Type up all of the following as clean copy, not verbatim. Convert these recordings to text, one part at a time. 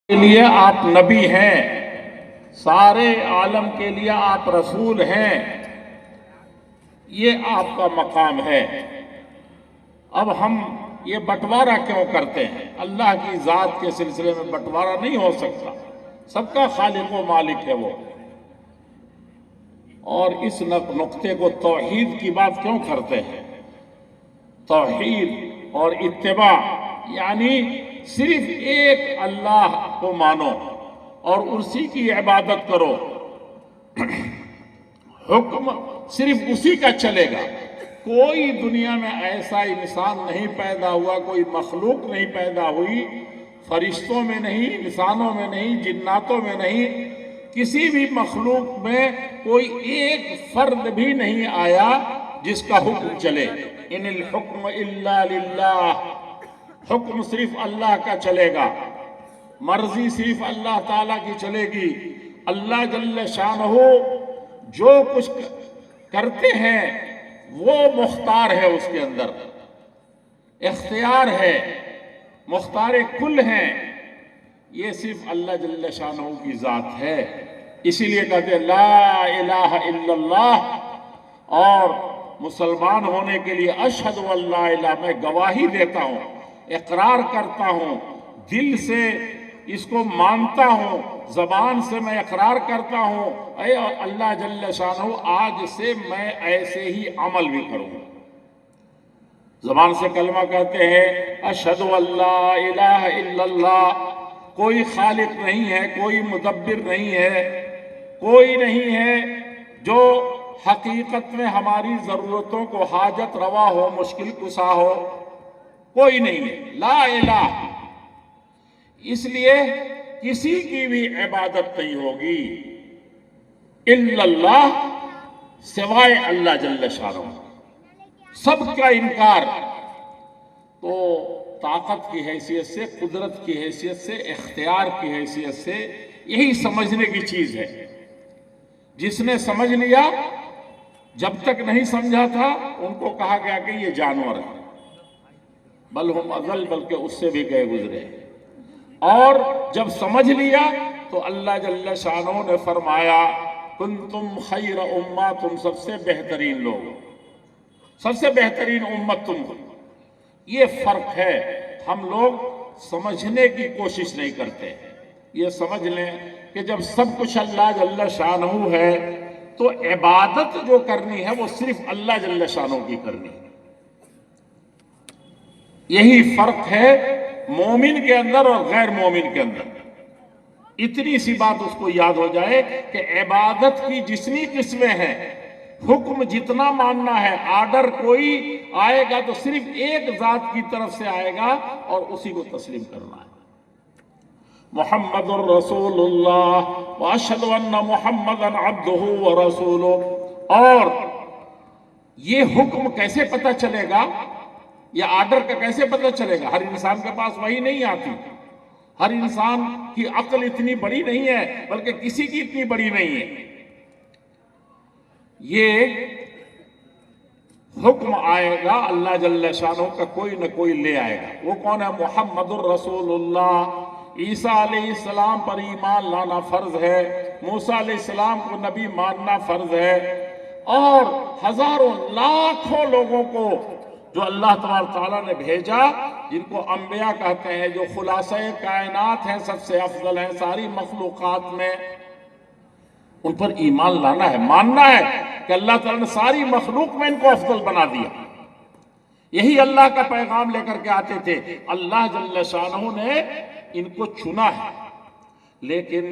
کے لیے آپ نبی ہیں، سارے عالم کے لیے آپ رسول ہیں، یہ آپ کا مقام ہے۔ اب ہم یہ بٹوارہ کیوں کرتے ہیں؟ اللہ کی ذات کے سلسلے میں بٹوارہ نہیں ہو سکتا، سب کا خالق و مالک ہے وہ۔ اور اس نقطے کو توحید کی بات کیوں کرتے ہیں؟ توحید اور اتباع یعنی صرف ایک اللہ کو مانو اور اسی کی عبادت کرو، حکم صرف اسی کا چلے گا۔ کوئی دنیا میں ایسا انسان نہیں پیدا ہوا، کوئی مخلوق نہیں پیدا ہوئی، فرشتوں میں نہیں، انسانوں میں نہیں، جناتوں میں نہیں، کسی بھی مخلوق میں کوئی ایک فرد بھی نہیں آیا جس کا حکم چلے۔ ان الحکم الا للہ، حکم صرف اللہ کا چلے گا، مرضی صرف اللہ تعالیٰ کی چلے گی۔ اللہ جل شانہ جو کچھ کرتے ہیں وہ مختار ہے، اس کے اندر اختیار ہے، مختار کل ہیں، یہ صرف اللہ جل شانہ کی ذات ہے۔ اسی لیے کہتے ہیں لا الہ الا اللہ، اور مسلمان ہونے کے لیے اشہد ان لا الہ، میں گواہی دیتا ہوں، اقرار کرتا ہوں، دل سے اس کو مانتا ہوں، زبان سے میں اقرار کرتا ہوں، اے اللہ جل شانہ آج سے میں ایسے ہی عمل بھی کروں گا۔ زبان سے کلمہ کہتے ہیں اشہد ان لا الہ الا اللہ، کوئی خالق نہیں ہے، کوئی مدبر نہیں ہے، کوئی نہیں ہے جو حقیقت میں ہماری ضرورتوں کو حاجت روا ہو، مشکل کشا ہو، کوئی نہیں ہے، لا الہ۔ اس لیے کسی کی بھی عبادت نہیں ہوگی الا اللہ، سوائے اللہ جل شانہ، سب کا انکار۔ تو طاقت کی حیثیت سے، قدرت کی حیثیت سے، اختیار کی حیثیت سے یہی سمجھنے کی چیز ہے۔ جس نے سمجھ لیا، جب تک نہیں سمجھا تھا ان کو کہا گیا کہ یہ جانور ہے، بل ہم اضل، بلکہ اس سے بھی گئے گزرے۔ اور جب سمجھ لیا تو اللہ جل شانہ نے فرمایا کنتم خیر امہ، تم سب سے بہترین لوگ، سب سے بہترین امت تم ہو۔ یہ فرق ہے، ہم لوگ سمجھنے کی کوشش نہیں کرتے۔ یہ سمجھ لیں کہ جب سب کچھ اللہ جل شانہ ہے تو عبادت جو کرنی ہے وہ صرف اللہ جل شانہ کی کرنی ہے۔ یہی فرق ہے مومن کے اندر اور غیر مومن کے اندر۔ اتنی سی بات اس کو یاد ہو جائے کہ عبادت کی جتنی قسمیں ہیں، حکم جتنا ماننا ہے، آرڈر کوئی آئے گا تو صرف ایک ذات کی طرف سے آئے گا اور اسی کو تسلیم کرنا ہے۔ محمد الرسول اللہ واشہد ان محمدا عبدہ ورسولہ۔ اور یہ حکم کیسے پتہ چلے گا، یہ آرڈر کا کیسے پتہ چلے گا؟ ہر انسان کے پاس وہی نہیں آتی، ہر انسان کی عقل اتنی بڑی نہیں ہے، بلکہ کسی کی اتنی بڑی نہیں ہے۔ یہ حکم آئے گا اللہ جل شانہ کا، کوئی نہ کوئی لے آئے گا۔ وہ کون ہے؟ محمد الرسول اللہ۔ عیسیٰ علیہ السلام پر ایمان لانا فرض ہے، موسیٰ علیہ السلام کو نبی ماننا فرض ہے، اور ہزاروں لاکھوں لوگوں کو جو اللہ تبارک تعالیٰ نے بھیجا، جن کو انبیاء کہتے ہیں، جو خلاصہ کائنات ہیں، سب سے افضل ہیں ساری مخلوقات میں، ان پر ایمان لانا ہے، ماننا ہے کہ اللہ تعالیٰ نے ساری مخلوق میں ان کو افضل بنا دیا۔ یہی اللہ کا پیغام لے کر کے آتے تھے۔ اللہ جل شانہ نے ان کو چنا ہے، لیکن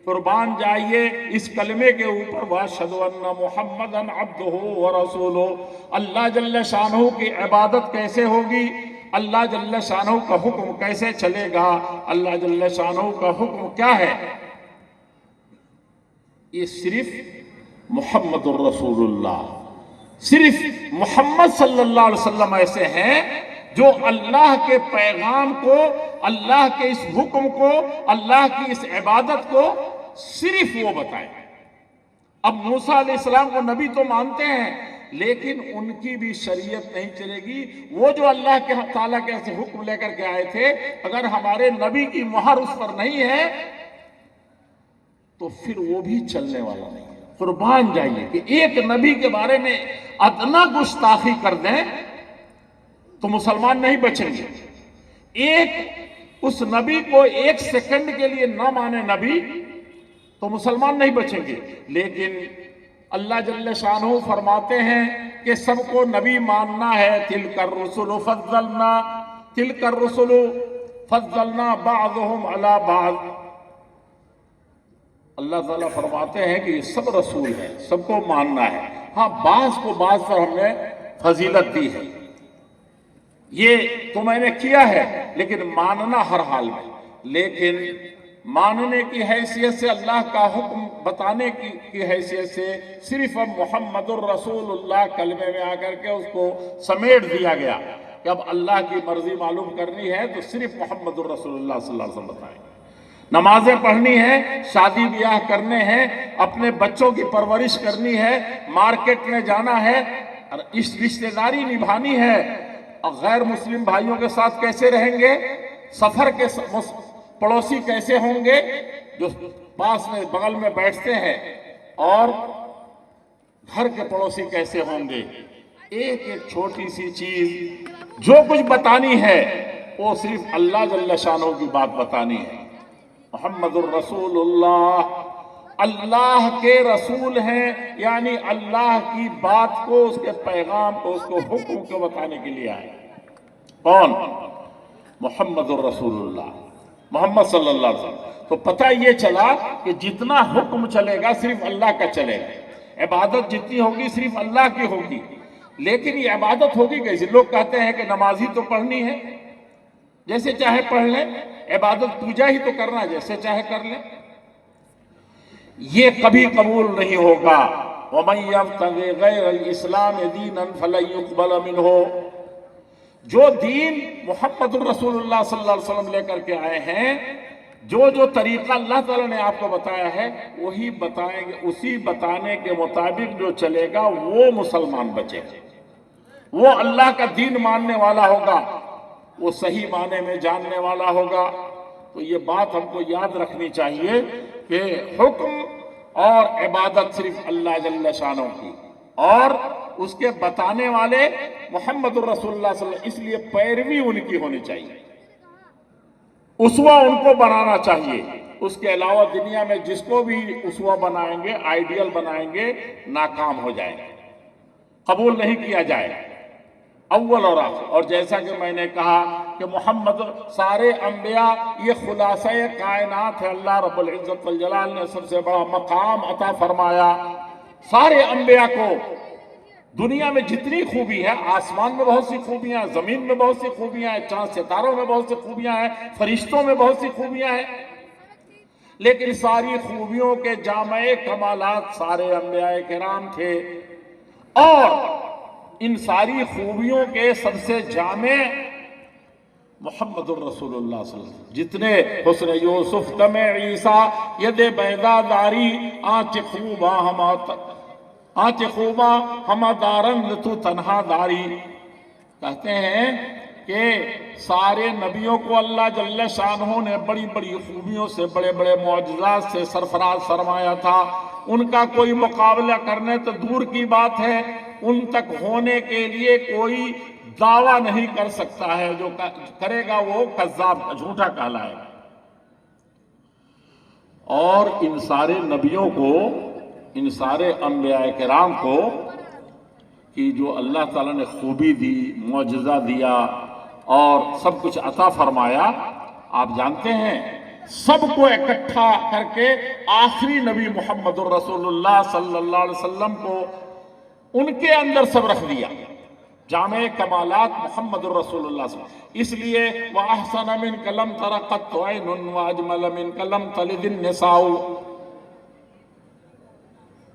قربان جائیے اس کلمے کے اوپر وَأَشْهَدُ أَنَّ مُحَمَّدًا عَبْدُهُ وَرَسُولُهُ۔ اللہ جل شانہ کی عبادت کیسے ہوگی؟ اللہ جل شانہ کا حکم کیسے چلے گا؟ اللہ جل شانہ کا حکم کیا ہے؟ یہ صرف محمد الرسول اللہ، صرف محمد صلی اللہ علیہ وسلم ایسے ہیں جو اللہ کے پیغام کو، اللہ کے اس حکم کو، اللہ کی اس عبادت کو صرف وہ بتائیں۔ اب موسیٰ علیہ السلام کو نبی تو مانتے ہیں، لیکن ان کی بھی شریعت نہیں چلے گی. وہ جو اللہ کے تعالیٰ کے حکم لے کر کے آئے تھے اگر ہمارے نبی کی مہر اس پر نہیں ہے تو پھر وہ بھی چلنے والا نہیں. قربان جائیے کہ ایک نبی کے بارے میں ادنا گستاخی کر دیں تو مسلمان نہیں بچیں گے. اس نبی کو ایک سیکنڈ کے لیے نہ مانے نبی تو مسلمان نہیں بچیں گے. لیکن اللہ جل شانہ فرماتے ہیں کہ سب کو نبی ماننا ہے. تلک الرسل فضلنا بعضهم علی بعض. اللہ تعالیٰ فرماتے ہیں کہ یہ سب رسول ہیں, سب کو ماننا ہے. ہاں بعض کو بعض پر ہم نے فضیلت دی ہے, یہ تو میں نے کیا ہے, لیکن ماننا ہر حال میں. لیکن ماننے کی حیثیت سے, اللہ کا حکم بتانے کی حیثیت سے صرف اب محمد الرسول اللہ کلمے میں آ کر کے اس کو سمیٹ دیا گیا کہ اب اللہ کی مرضی معلوم کرنی ہے تو صرف محمد الرسول اللہ صلی اللہ علیہ وسلم بتائیں. نمازیں پڑھنی ہے, شادی بیاہ کرنے ہیں, اپنے بچوں کی پرورش کرنی ہے, مارکیٹ میں جانا ہے, اس رشتہ داری نبھانی ہے. اور غیر مسلم بھائیوں کے ساتھ کیسے رہیں گے, سفر کے پڑوسی کیسے ہوں گے, جو پاس میں بغل میں بیٹھتے ہیں, اور گھر کے پڑوسی کیسے ہوں گے. ایک ایک چھوٹی سی چیز جو کچھ بتانی ہے وہ صرف اللہ جل شانہ کی بات بتانی ہے. محمد الرسول اللہ کے رسول ہیں, یعنی اللہ کی بات کو, اس کے پیغام کو, اس کو حکم کو بتانے کے لیے آئے. کون؟ محمد الرسول اللہ, محمد صلی اللہ علیہ وسلم. تو پتہ یہ چلا کہ جتنا حکم چلے گا صرف اللہ کا چلے گا, عبادت جتنی ہوگی صرف اللہ کی ہوگی. لیکن یہ عبادت ہوگی کیسے؟ لوگ کہتے ہیں کہ نمازی تو پڑھنی ہے, جیسے چاہے پڑھ لیں, عبادت پوجا ہی تو کرنا, جیسے چاہے کر لیں. یہ کبھی قبول نہیں ہوگا. وَمَن يَبْتَغِ غَيْرَ الْإِسْلَامِ دِينًا فَلَن يُقْبَلَ مِنْهُ. جو دین محمد الرسول اللہ صلی اللہ علیہ وسلم لے کر کے آئے ہیں, جو طریقہ اللہ تعالیٰ نے آپ کو بتایا ہے وہی بتائیں گے. اسی بتانے کے مطابق جو چلے گا وہ مسلمان بچے گا, وہ اللہ کا دین ماننے والا ہوگا, وہ صحیح معنی میں جاننے والا ہوگا. تو یہ بات ہم کو یاد رکھنی چاہیے کہ حکم اور عبادت صرف اللہ جل شانہ کی, اور اس کے بتانے والے محمد الرسول اللہ صلی اللہ علیہ وسلم. اس لیے پیروی ان کی ہونی چاہیے, اسوہ ان کو بنانا چاہیے. اس کے علاوہ دنیا میں جس کو بھی اسوہ بنائیں گے, آئیڈیل بنائیں گے, ناکام ہو جائیں گے, قبول نہیں کیا جائے اول اور آخر. اور جیسا کہ میں نے کہا کہ محمد, سارے انبیاء یہ خلاصہ کائنات ہے. اللہ رب العزت والجلال نے سب سے بڑا مقام عطا فرمایا سارے انبیاء کو. دنیا میں جتنی خوبی ہے, آسمان میں بہت سی خوبیاں ہیں, زمین میں بہت سی خوبیاں ہیں, چاند ستاروں میں بہت سی خوبیاں ہیں, فرشتوں میں بہت سی خوبیاں ہیں, لیکن ساری خوبیوں کے جامع کمالات سارے انبیاء کرام تھے. اور ان ساری خوبیوں کے سب سے جامع محمد الرسول اللہ صلی اللہ علیہ وسلم. جتنے حسن یوسف دم عیسیٰ ید بیضا داری آنچ خوبا ہما دارند تو تنہا داری. کہتے ہیں کہ سارے نبیوں کو اللہ جل شانہ نے بڑی بڑی خوبیوں سے, بڑے بڑے معجزات سے سرفراز فرمایا تھا. ان کا کوئی مقابلہ کرنے تو دور کی بات ہے, ان تک ہونے کے لیے کوئی دعویٰ نہیں کر سکتا ہے. جو کرے گا وہ کذاب, جھوٹا کہلائے گا. اور ان سارے نبیوں کو, ان سارے انبیاء کرام کو کہ جو اللہ تعالیٰ نے خوبی دی, معجزہ دیا اور سب کچھ عطا فرمایا, آپ جانتے ہیں سب کو اکٹھا کر کے آخری نبی محمد الرسول اللہ صلی اللہ علیہ وسلم کو ان کے اندر سب رکھ دیا. جامع کمالات محمد الرسول اللہ صلی اللہ علیہ وسلم. اس لیے وَأَحْسَنَ مِنْكَ لَمْ تَرَ قَطُّ عَيْنٌ وَأَجْمَلَ مِنْكَ لَمْ تَلِدِ النِّسَاءُ.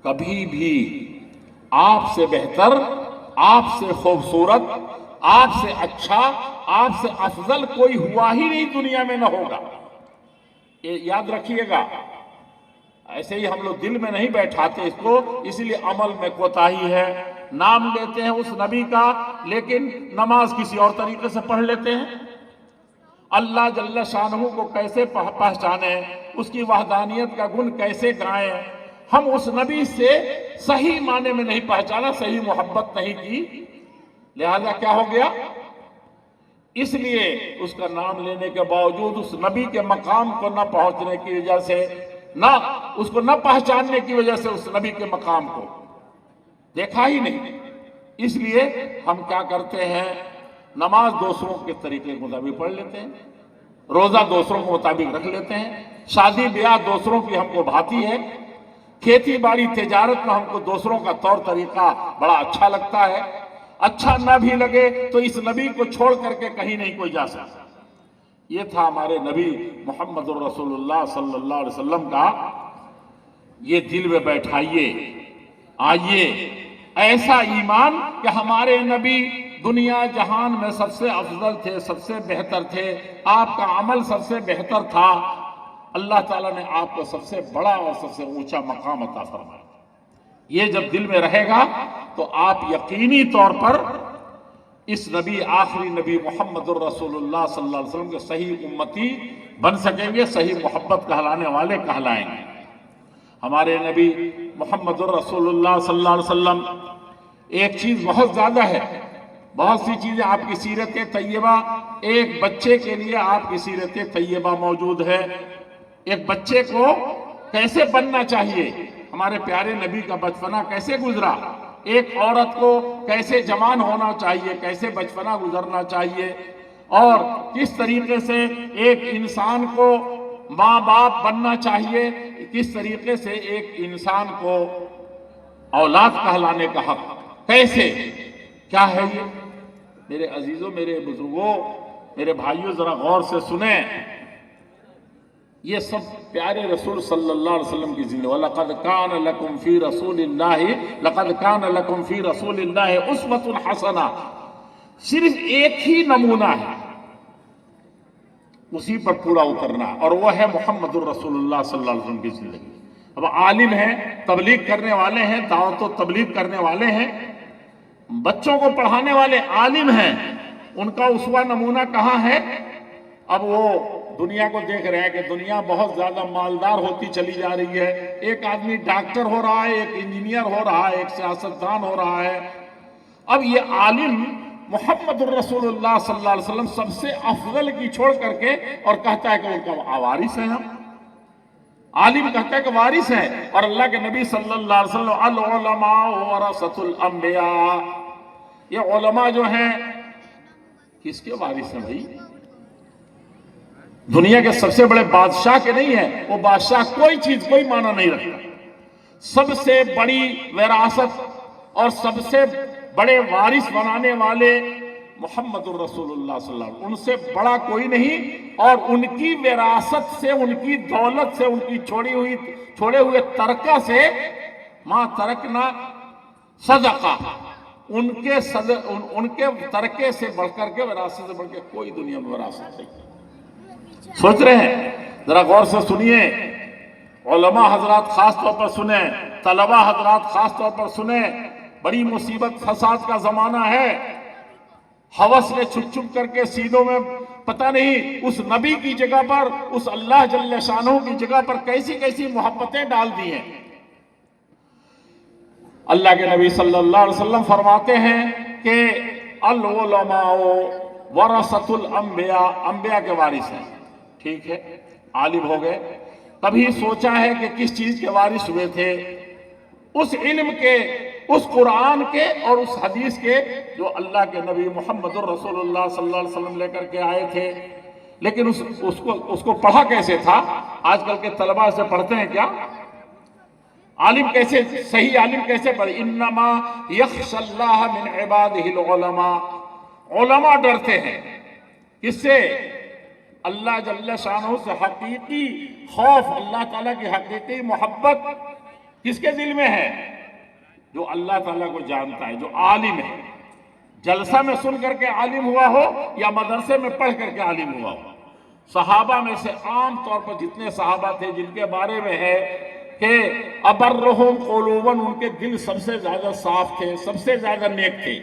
کبھی بھی آپ سے بہتر, آپ سے خوبصورت, آپ سے اچھا, آپ سے افضل کوئی ہوا ہی نہیں دنیا میں نہ ہوگا. یہ یاد رکھیے گا. ایسے ہی ہم لوگ دل میں نہیں بیٹھاتے اس کو, اس لیے عمل میں کوتاہی ہے. نام لیتے ہیں اس نبی کا، لیکن نماز کسی اور طریقے سے پڑھ لیتے ہیں۔ اللہ جل شانہ کو کیسے پہچانیں، اس کی وحدانیت کا گن کیسے گائیں؟ ہم اس نبی سے صحیح معنی میں نہیں پہچانا، صحیح محبت نہیں کی، لہذا کیا ہو گیا؟ اس لیے اس کا نام لینے کے باوجود اس نبی کے مقام کو نہ پہنچنے کی وجہ سے، نہ اس کو نہ پہچاننے کی وجہ سے اس نبی کے مقام کو دیکھا ہی نہیں۔ اس لیے ہم کیا کرتے ہیں، نماز دوسروں کے طریقے کے مطابق پڑھ لیتے ہیں، روزہ دوسروں کے مطابق رکھ لیتے ہیں، شادی بیاہ دوسروں کی ہم کو بھاتی ہے، کھیتی باڑی تجارت میں ہم کو دوسروں کا طور طریقہ بڑا اچھا لگتا ہے، اچھا نہ بھی لگے تو اس نبی کو چھوڑ کر کے کہیں نہیں کوئی جا سکتا۔ یہ تھا ہمارے نبی محمد الرسول اللہ صلی اللہ علیہ وسلم کا۔ یہ دل میں بیٹھائیے، آئیے ایسا ایمان کہ ہمارے نبی دنیا جہان میں سب سے افضل تھے، سب سے بہتر تھے، آپ کا عمل سب سے بہتر تھا، اللہ تعالیٰ نے آپ کو سب سے بڑا اور سب سے اونچا مقام عطا فرمایا۔ یہ جب دل میں رہے گا تو آپ یقینی طور پر اس نبی، آخری نبی محمد الرسول اللہ صلی اللہ علیہ وسلم کے صحیح امتی بن سکیں گے، صحیح محبت کہلانے والے کہلائیں گے۔ ہمارے نبی محمد الرسول اللہ صلی اللہ علیہ وسلم، ایک چیز بہت زیادہ ہے، بہت سی چیزیں آپ کی سیرت طیبہ، ایک بچے کے لیے آپ کی سیرت طیبہ موجود ہے۔ ایک بچے کو کیسے بننا چاہیے، ہمارے پیارے نبی کا بچپنا کیسے گزرا، ایک عورت کو کیسے جوان ہونا چاہیے، کیسے بچپنا گزرنا چاہیے، اور کس طریقے سے ایک انسان کو ماں باپ بننا چاہیے، کس طریقے سے ایک انسان کو اولاد کہلانے کا حق کیسے، کیا ہے یہ؟ میرے عزیزوں، میرے بزرگوں، میرے بھائیوں، ذرا غور سے سنیں۔ یہ سب پیارے رسول صلی اللہ علیہ وسلم کی زندگی۔ وَلَقَدْ كَانَ لَكُمْ فِي رَسُولِ اللَّهِ لَقَدْ كَانَ لَكُمْ فِي رَسُولِ اللَّهِ أُسْوَةٌ حَسَنَةٌ، صرف ایک ہی نمونہ ہے، اسی پر پورا اترنا، اور وہ ہے محمد الرسول اللہ صلی اللہ علیہ وسلم کی زندگی۔ اب عالم ہیں، تبلیغ کرنے والے ہیں، دعوت و تبلیغ کرنے والے ہیں، بچوں کو پڑھانے والے عالم ہیں، ان کا اسوہ نمونہ کہاں ہے؟ اب وہ دنیا کو دیکھ رہے ہیں کہ دنیا بہت زیادہ مالدار ہوتی چلی جا رہی ہے، ایک آدمی ڈاکٹر ہو رہا ہے، ایک انجینئر ہو رہا ہے، ایک سیاستدان ہو رہا ہے۔ اب یہ عالم محمد الرسول اللہ صلی اللہ علیہ وسلم سب سے افضل کی چھوڑ کر کے اور کہتا ہے کہ ان کا وارث ہیں ہم، عالم کہتا ہے کہ وارث ہیں، اور اللہ کے نبی صلی اللہ علیہ وسلم العلماء ورثۃ الانبیاء، یہ علماء جو ہیں کس کے وارث ہیں بھائی؟ دنیا کے سب سے بڑے بادشاہ کے نہیں ہیں، وہ بادشاہ کوئی چیز کوئی معنی نہیں رکھتا، سب سے بڑی وراثت اور سب سے بڑے وارث بنانے والے محمد الرسول اللہ صلی اللہ علیہ وسلم، ان سے بڑا کوئی نہیں، اور ان کی وراثت سے، ان کی دولت سے، ان کی چھوڑے ہوئے ترکہ سے، ما ترکنا صدقہ، ان کے ترکے سے بڑھ کر کے، وراثت سے بڑھ کے کوئی دنیا میں وراثت نہیں۔ سوچ رہے ہیں؟ ذرا غور سے سنیے، علماء حضرات خاص طور پر سنیں، طلبہ حضرات خاص طور پر سنیں، بڑی مصیبت فساد کا زمانہ ہے، ہوس نے چھپ چھپ کر کے سینوں میں پتہ نہیں اس نبی کی جگہ پر، اس اللہ جل شانہ کی جگہ پر کیسی کیسی محبتیں ڈال دی ہیں۔ اللہ کے نبی صلی اللہ علیہ وسلم فرماتے ہیں کہ العلماء ورثۃ الانبیاء، انبیاء کے وارث ہیں، ٹھیک ہے، عالم ہو گئے، کبھی سوچا ہے کہ کس چیز کے وارث ہوئے تھے؟ اس علم کے، اس قرآن کے اور اس حدیث کے جو اللہ کے نبی محمد الرسول اللہ صلی اللہ علیہ وسلم لے کر کے آئے تھے۔ لیکن اس کو پڑھا کیسے تھا؟ آج کل کے طلباء سے پڑھتے ہیں کیا؟ عالم کیسے، صحیح عالم کیسے پڑھے؟ انما یخشی اللہ من عبادہ العلماء، علماء ڈرتے ہیں، کس سے؟ اللہ جل شانہ سے۔ حقیقی خوف، اللہ تعالیٰ کی حقیقی محبت کس کے دل میں ہے؟ جو اللہ تعالیٰ کو جانتا ہے، جو عالم ہے، جلسہ میں سن کر کے عالم ہوا ہو یا مدرسے میں پڑھ کر کے عالم ہوا ہو۔ صحابہ میں سے عام طور پر جتنے صحابہ تھے جن کے بارے میں ہے کہ ابرہم قلوباً، ان کے دل سب سے زیادہ صاف تھے، سب سے زیادہ نیک تھے.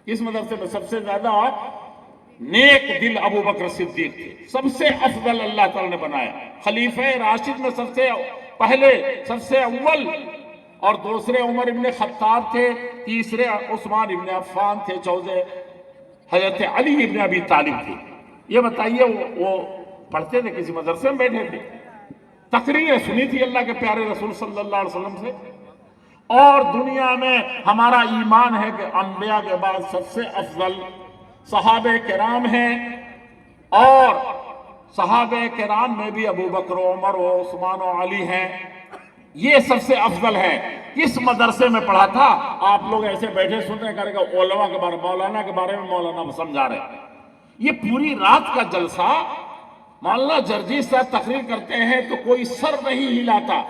اس مدرسے میں سب سے زیادہ نیک دل ابو بکر صدیق تھے، سب سے افضل اللہ تعالیٰ نے بنایا. خلیفہ راشد میں سب سے پہلے، سب سے اول، اور دوسرے عمر ابن خطاب تھے، تیسرے عثمان ابن عفان تھے، چوتھے حضرت علی ابن ابی طالب تھے. یہ بتائیے وہ پڑھتے تھے کسی مدرسے میں بیٹھے تھے؟ تقریر سنی تھی اللہ کے پیارے رسول صلی اللہ علیہ وسلم سے. اور دنیا میں ہمارا ایمان ہے کہ انبیاء کے بعد سب سے افضل صحابہ کرام ہیں، اور صحابہ کرام میں بھی ابو بکر و عمر و عثمان و علی ہیں. یہ سب سے افضل ہے. کس مدرسے میں پڑھا تھا؟ آپ لوگ ایسے بیٹھے سن رہے کرے گا علماء کے بارے، مولانا کے بارے میں مولانا سمجھا رہے ہیں. یہ پوری رات کا جلسہ مولانا جرجیس صاحب تقریر کرتے ہیں تو کوئی سر نہیں ہلاتا،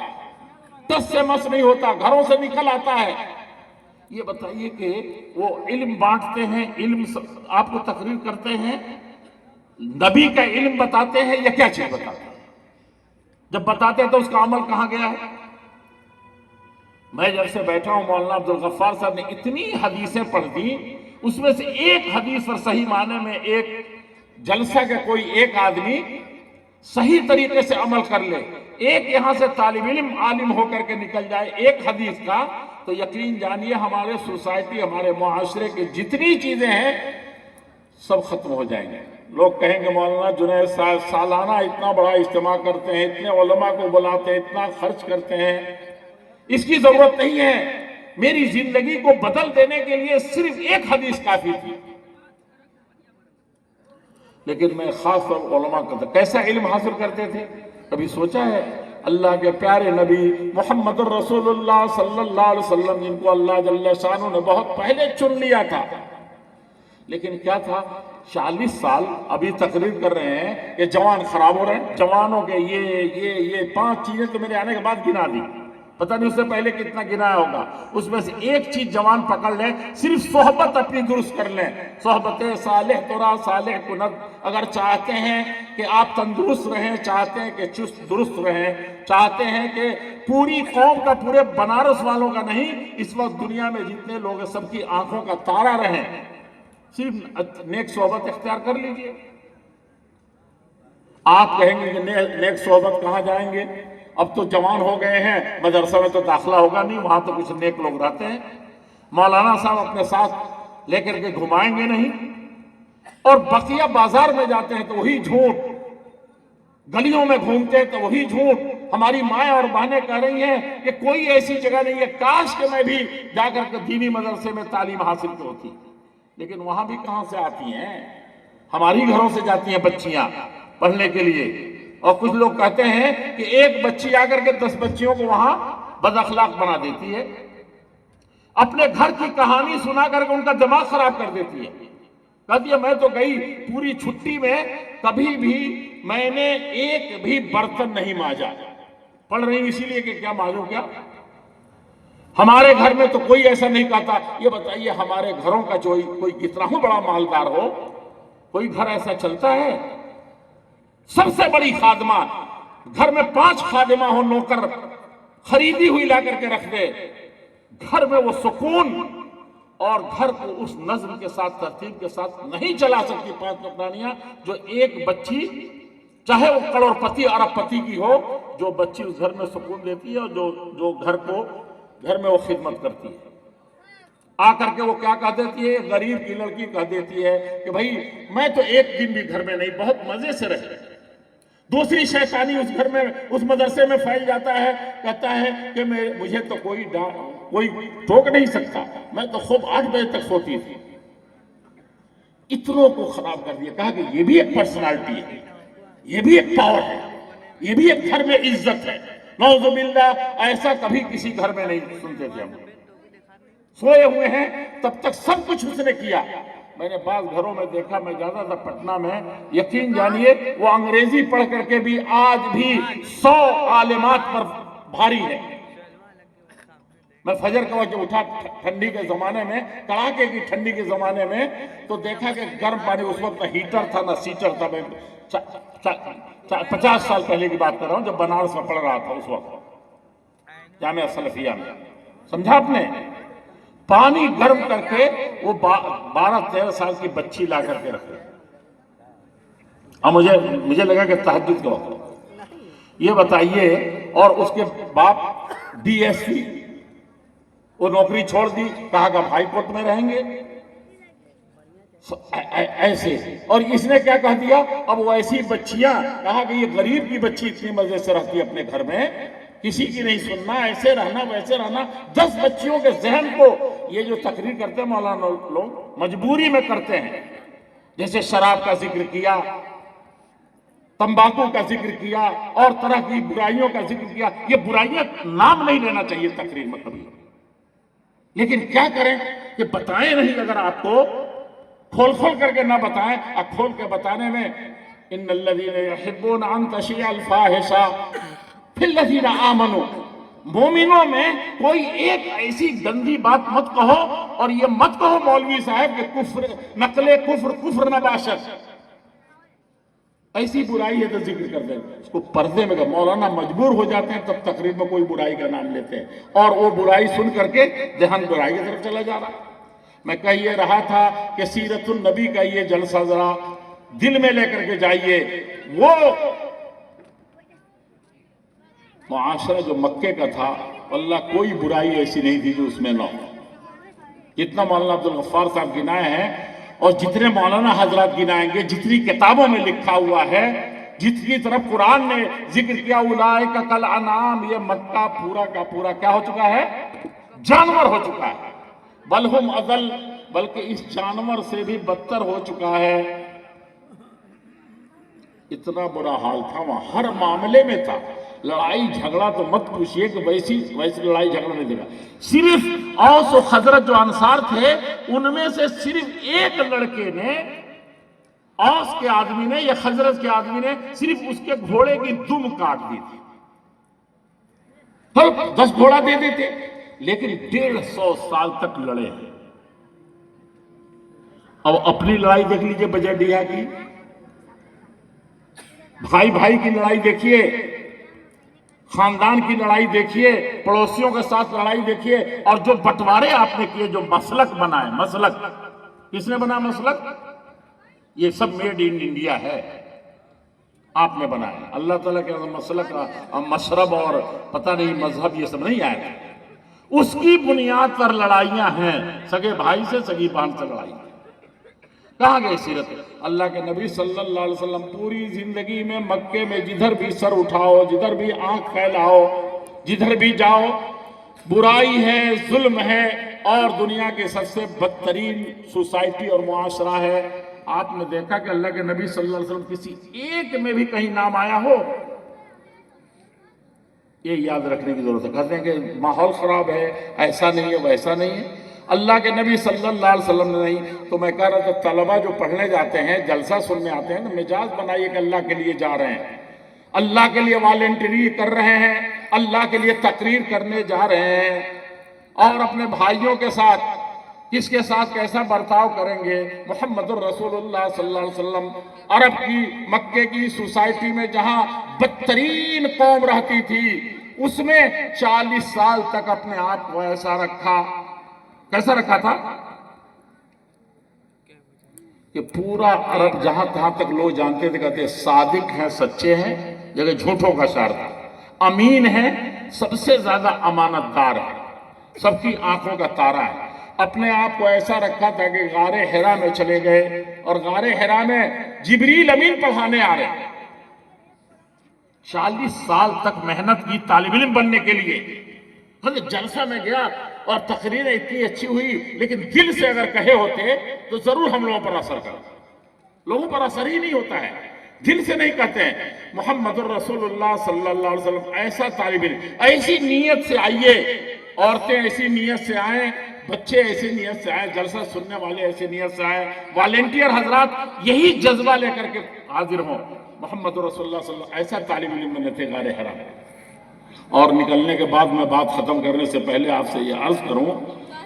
دس سے مس نہیں ہوتا، گھروں سے نکل آتا ہے. یہ بتائیے کہ وہ علم بانٹتے ہیں، علم آپ کو تقریر کرتے ہیں، نبی کا علم بتاتے ہیں یا کیا چیز بتاتے ہیں؟ جب بتاتے ہیں تو اس کا عمل کہاں گیا ہے؟ میں جب سے بیٹھا ہوں مولانا عبدالغفار صاحب نے اتنی حدیثیں پڑھ دی، اس میں سے ایک حدیث پر صحیح معنی میں ایک جلسہ کا کوئی ایک آدمی صحیح طریقے سے عمل کر لے، ایک یہاں سے طالب علم عالم ہو کر کے نکل جائے ایک حدیث کا، تو یقین جانیے ہمارے سوسائٹی، ہمارے معاشرے کی جتنی چیزیں ہیں سب ختم ہو جائیں گے. لوگ کہیں گے مولانا جنید صاحب سالانہ اتنا بڑا اجتماع کرتے ہیں، اتنے علماء کو بلاتے ہیں، اتنا خرچ کرتے ہیں، اس کی ضرورت نہیں ہے. میری زندگی کو بدل دینے کے لیے صرف ایک حدیث کافی تھی. لیکن میں خاص طور علماء کا کیسا علم حاصل کرتے تھے کبھی سوچا ہے؟ اللہ کے پیارے نبی محمد الرسول اللہ صلی اللہ علیہ وسلم، جن کو اللہ جل شانہ نے بہت پہلے چن لیا تھا، لیکن کیا تھا 40 سال ابھی تقریر کر رہے ہیں کہ جوان خراب ہو رہے ہیں. جوانوں کے یہ 5 چیزیں تو میرے آنے کے بعد گنا دی، پتہ نہیں اس سے پہلے کتنا گنایا ہوگا. اس میں سے ایک چیز جوان پکڑ لیں، صرف صحبت اپنی درست کر لیں. صحبت صالح ترا صالح کند. اگر چاہتے ہیں کہ آپ تندرست رہیں، چاہتے ہیں کہ چست درست رہیں، چاہتے ہیں کہ پوری قوم کا، پورے بنارس والوں کا نہیں، اس وقت دنیا میں جتنے لوگ ہیں سب کی آنکھوں کا تارا رہیں، صرف نیک صحبت اختیار کر لیجئے. آپ کہیں گے کہ نیک صحبت کہاں جائیں گے؟ اب تو جوان ہو گئے ہیں، مدرسہ میں تو داخلہ ہوگا نہیں، وہاں تو کچھ نیک لوگ رہتے ہیں. مولانا صاحب اپنے ساتھ لے کر کے گھمائیں گے نہیں، اور بقیہ بازار میں جاتے ہیں تو وہی جھوٹ، گلیوں میں گھومتے ہیں تو وہی جھوٹ. ہماری مائیں اور بہنیں کہہ رہی ہیں کہ کوئی ایسی جگہ نہیں ہے، کاش کہ میں بھی جا کر کے دینی مدرسے میں تعلیم حاصل کی ہوتی. لیکن وہاں بھی کہاں سے آتی ہیں؟ ہماری گھروں سے جاتی ہیں بچیاں پڑھنے کے لیے. اور کچھ لوگ کہتے ہیں کہ ایک بچی آ کر کے 10 بچیوں کو وہاں بد اخلاق بنا دیتی ہے، اپنے گھر کی کہانی سنا کر کے ان کا دماغ خراب کر دیتی ہے. کہتی ہے میں تو گئی پوری چھٹی میں کبھی بھی میں نے ایک بھی برتن نہیں مانجا. پڑھ رہی ہوں اسی لیے کہ کیا معلوم کیا ہمارے گھر میں تو کوئی ایسا نہیں کہتا. یہ بتائیے ہمارے گھروں کا جو کوئی کتنا ہی بڑا مالدار ہو، کوئی گھر ایسا چلتا ہے؟ سب سے بڑی خادمہ، گھر میں 5 خادمہ ہو، نوکر خریدی ہوئی لا کر کے رکھ دے، گھر میں وہ سکون اور گھر کو اس نظم کے ساتھ، ترتیب کے ساتھ نہیں چلا سکتی 5 نوکرانیاں، جو ایک بچی چاہے وہ کروڑ پتی ارب پتی کی ہو، جو بچی اس گھر میں سکون دیتی ہے اور جو گھر میں وہ خدمت کرتی ہے. آ کر کے وہ کیا کہہ دیتی ہے؟ غریب کی لڑکی کہہ دیتی ہے کہ بھائی میں تو ایک دن بھی گھر میں نہیں، بہت مزے سے رہے. دوسری شیطانی اس گھر میں، اس مدرسے میں پھیل جاتا ہے، کہتا ہے کہ مجھے تو کوئی ٹوک نہیں سکتا، میں تو خوب 8 بجے تک سوتی تھی. اتنوں کو خراب کر دیا. کہا کہ یہ بھی ایک پرسنالٹی ہے، یہ بھی ایک پاور ہے، یہ بھی ایک گھر میں عزت ہے. نعوذ باللہ، ایسا کبھی کسی گھر میں نہیں سنتے تھے. ہم سوئے ہوئے ہیں تب تک سب کچھ اس نے کیا. میں نے بعض گھروں میں دیکھا، میں جاتا تھا پٹنہ میں، یقین جانیے وہ انگریزی پڑھ کر کے بھی آج بھی 100 عالمات پر بھاری ہے. میں فجر کا وقت اٹھا ٹھنڈی کے زمانے میں، کڑاکے کی ٹھنڈی کے زمانے میں، تو دیکھا کہ گرم پانی، اس وقت نہ ہیٹر تھا نہ سیٹر تھا. میں 50 سال پہلے کی بات کر رہا ہوں، جب بنارس میں پڑھ رہا تھا اس وقت. جامعہ سلفیہ میں، سمجھا آپ نے؟ پانی گرم کر کے وہ 12-13 سال کی بچی لا کر کے رکھے. اب مجھے لگا کہ تہجد کا وقت. یہ بتائیے، اور اس کے باپ ڈی ایس پی، وہ نوکری چھوڑ دی، کہا کہ ہائی کورٹ میں رہیں گے ایسے. اور اس نے کیا کہہ دیا، اب وہ ایسی بچیاں، کہا کہ یہ غریب کی بچی اتنی مزے سے رہتی ہے اپنے گھر میں، کسی کی نہیں سننا، ایسے رہنا ویسے رہنا. 10 بچیوں کے ذہن کو یہ جو تقریر کرتے ہیں مولانا لوگ مجبوری میں کرتے ہیں. جیسے شراب کا ذکر کیا، تمباکو کا ذکر کیا، اور طرح کی برائیوں کا ذکر کیا. یہ برائیاں نام نہیں لینا چاہیے تقریر میں کبھی، لیکن کیا کریں کہ بتائیں نہیں. اگر آپ کو کھول کر کے نہ بتائیں، اور کھول کے بتانے میں ان الذین یحبون ان تشیع الفاحشہ فی الذین آمنوا، مومنوں میں کوئی ایک ایسی گندی بات مت کہو، اور یہ مت کہو مولوی صاحب کہ کفر، نقل کفر نباشت، ایسی برائی ہے تو ذکر کر دیں. اس کو پردے میں کہ مولانا مجبور ہو جاتے ہیں تب تقریر میں کوئی برائی کا نام لیتے ہیں، اور وہ برائی سن کر کے ذہن برائی کی طرف چلا جا رہا. میں کہہ یہ رہا تھا کہ سیرت النبی کا یہ جلسہ ذرا دل میں لے کر کے جائیے. وہ معاشرہ جو مکے کا تھا، اللہ کوئی برائی ایسی نہیں تھی جو اس میں نہ ہو. جتنا مولانا عبدالغفار صاحب گنائے ہیں، اور جتنے مولانا حضرات گنائیں گے، جتنی کتابوں میں لکھا ہوا ہے، جتنی طرف قرآن نے ذکر کیا اولئک کالانعام، یہ مکہ پورا کا پورا کیا ہو چکا ہے؟ جانور ہو چکا ہے. بل ہم اضل، بلکہ اس جانور سے بھی بدتر ہو چکا ہے. اتنا برا حال تھا وہاں، ہر معاملے میں تھا. لڑائی جھگڑا تو مت پوچھئے کہ ویسی لڑائی جھگڑا نہیں دیکھا. صرف اوس و خزرج جو انصار تھے، ان میں سے صرف ایک لڑکے نے، اوس کے آدمی نے یا خزرج کے آدمی نے، صرف اس کے گھوڑے کی دم کاٹ دی تھی. 10 گھوڑا دے دیتے، لیکن 150 سال تک لڑے. اب اپنی لڑائی دیکھ لیجئے بجڈیہ کی، بھائی بھائی کی لڑائی دیکھیے، خاندان کی لڑائی دیکھیے، پڑوسیوں کے ساتھ لڑائی دیکھیے، اور جو بٹوارے آپ نے کیے، جو مسلک بنائے. مسلک کس نے بنا؟ مسلک یہ سب میڈ ان انڈیا ہے، آپ نے بنایا. اللہ تعالیٰ کے مسلک، مشرب اور پتہ نہیں مذہب، یہ سب نہیں آیا. اس کی بنیاد پر لڑائیاں ہیں، سگے بھائی سے، سگی بہن سے لڑائی. کہاں گئے سیرت؟ اللہ کے نبی صلی اللہ علیہ وسلم پوری زندگی میں مکے میں جدھر بھی سر اٹھاؤ، جدھر بھی آنکھ پھیلاؤ، جدھر بھی جاؤ، برائی ہے، ظلم ہے، اور دنیا کے سب سے بدترین سوسائٹی اور معاشرہ ہے. آپ نے دیکھا کہ اللہ کے نبی صلی اللہ علیہ وسلم کسی ایک میں بھی کہیں نام آیا ہو؟ یہ یاد رکھنے کی ضرورت ہے. کہتے ہیں کہ ماحول خراب ہے، ایسا نہیں ہے، ویسا نہیں ہے. اللہ کے نبی صلی اللہ علیہ وسلم نے نہیں. تو میں کہہ رہا تھا طلبہ جو پڑھنے جاتے ہیں، جلسہ سننے آتے ہیں، تو مزاج بنائیے کہ اللہ کے لیے جا رہے ہیں، اللہ کے لیے والنٹری کر رہے ہیں، اللہ کے لیے تقریر کرنے جا رہے ہیں. اور اپنے بھائیوں کے ساتھ کس کے ساتھ کیسا برتاؤ کریں گے؟ محمد الرسول اللہ صلی اللہ علیہ وسلم عرب کی، مکے کی سوسائٹی میں جہاں بدترین قوم رہتی تھی، اس میں 40 سال تک اپنے آپ کو ایسا رکھا. کیسا رکھا تھا کہ پورا عرب جہاں تہاں تک لوگ جانتے تھے، کہتے صادق ہیں، سچے ہیں، جگہ جھوٹوں کا شہر تھا. امین ہے، سب سے زیادہ امانت دار ہے، سب کی آنکھوں کا تارا ہے. اپنے آپ کو ایسا رکھا تھا کہ غار حرا میں چلے گئے، اور غار حرا میں جبریل امین پڑھانے آ رہے ہیں. 40 سال تک محنت کی طالب علم بننے کے لیے. جلسہ میں گیا اور تقریریں اتنی اچھی ہوئی، لیکن دل سے اگر کہے ہوتے تو ضرور ہم لوگوں پر اثر کرتا. لوگوں پر اثر ہی نہیں ہوتا ہے، دل سے نہیں کہتے ہیں. محمد الرسول اللہ صلی اللہ علیہ وسلم ایسا طالب علم، ایسی نیت سے آئیے، عورتیں ایسی نیت سے آئیں، بچے ایسی نیت سے آئیں، جلسہ سننے والے ایسی نیت سے آئیں، والنٹیئر حضرات یہی جذبہ لے کر کے حاضر ہوں. محمد رسول اللہ صلی اللہ علیہ وسلم ایسا طالب علم بنے تھے غار حرا. اور نکلنے کے بعد میں بات ختم کرنے سے پہلے آپ سے یہ عرض کروں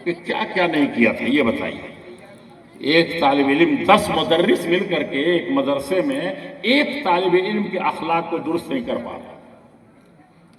کہ کیا کیا نہیں کیا تھا، یہ بتائیے. ایک طالب علم، 10 مدرس مل کر کے ایک مدرسے میں ایک طالب علم کے اخلاق کو درست نہیں کر پا رہا.